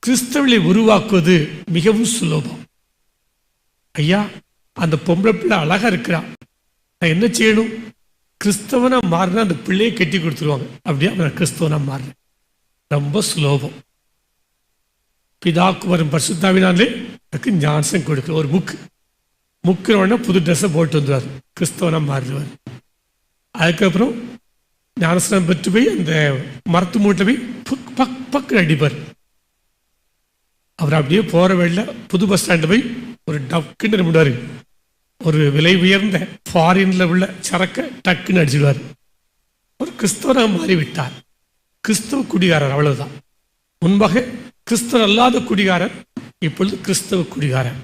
கிறிஸ்தவர்களை உருவாக்குவது மிகவும் சுலபம். ஐயா, அந்த பொம்பளை பிள்ளை அழகா இருக்கிறா, நான் என்ன செய்யணும்? கிறிஸ்தவனா மாறினா அந்த பிள்ளையை கட்டி கொடுத்துருவாங்க. அப்படியே நான் கிறிஸ்தவனா மாறினேன். ரொம்ப சுலபம். பிதாக்கு வரும் பரிசுத்தாவினாலே அதுக்கு ஞானசம் கொடுக்குற ஒரு முக்குறவனா புது ட்ரெஸ்ஸை போட்டு வந்துடுவார், கிறிஸ்தவனா மாறிடுவார். அதுக்கப்புறம் ஞானஸ்நானம் பெற்று போய் அந்த மரத்து மூட்டில் போய் பக்கு அடிப்பார். அவர் அப்படியே போகிற வழியில் புது பஸ் ஸ்டாண்டு போய் ஒரு டக்குன்னு விடுவார். ஒரு விலை உயர்ந்த ஃபாரின்ல உள்ள சரக்கை டக்குன்னு அடிச்சிடுவார். ஒரு கிறிஸ்தவராக மாறிவிட்டார். கிறிஸ்தவ குடிகாரர், அவ்வளவுதான். முன்பாக கிறிஸ்தவ அல்லாத குடிகாரர், இப்பொழுது கிறிஸ்தவ குடிகாரர்.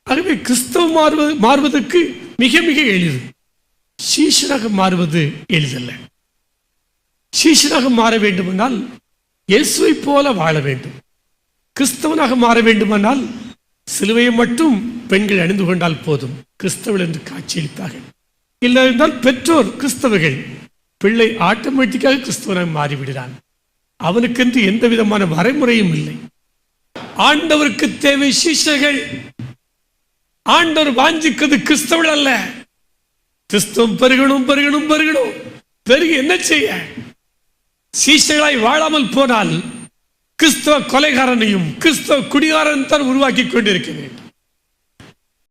ஆகவே கிறிஸ்தவ மாறுவதற்கு மிக மிக எளிது. சீஷனாக மாறுவது எளிதல்ல. சீஷனாக மாற வேண்டுமென்றால் இயேசுவை போல வாழ வேண்டும். கிறிஸ்தவனாக மாற வேண்டுமானால் சிலுவையை மட்டும் பெண்கள் அணிந்து கொண்டால் போதும், கிறிஸ்தவர்கள் என்று காட்சியளித்தார்கள். இல்லை என்றால் பெற்றோர் கிறிஸ்தவர்கள், பிள்ளை ஆட்டோமேட்டிக்காக கிறிஸ்தவனாக மாறிவிடுகிறான். அவனுக்கென்று எந்த விதமான வரைமுறையும் இல்லை. ஆண்டவருக்கு தேவை சீஷர்கள். ஆண்டவர் வாஞ்சிக்கிறது கிறிஸ்தவர்கள் அல்ல. கிறிஸ்தவம் பெருகணும் பெருகணும் பெருகணும். பெருகி என்ன செய்ய? சீஷர்களாய் வாழாமல் போனால் கிறிஸ்தவ கொலைகாரனையும் கிறிஸ்தவ குடிகாரன் தான் உருவாக்கி கொண்டிருக்க வேண்டும்.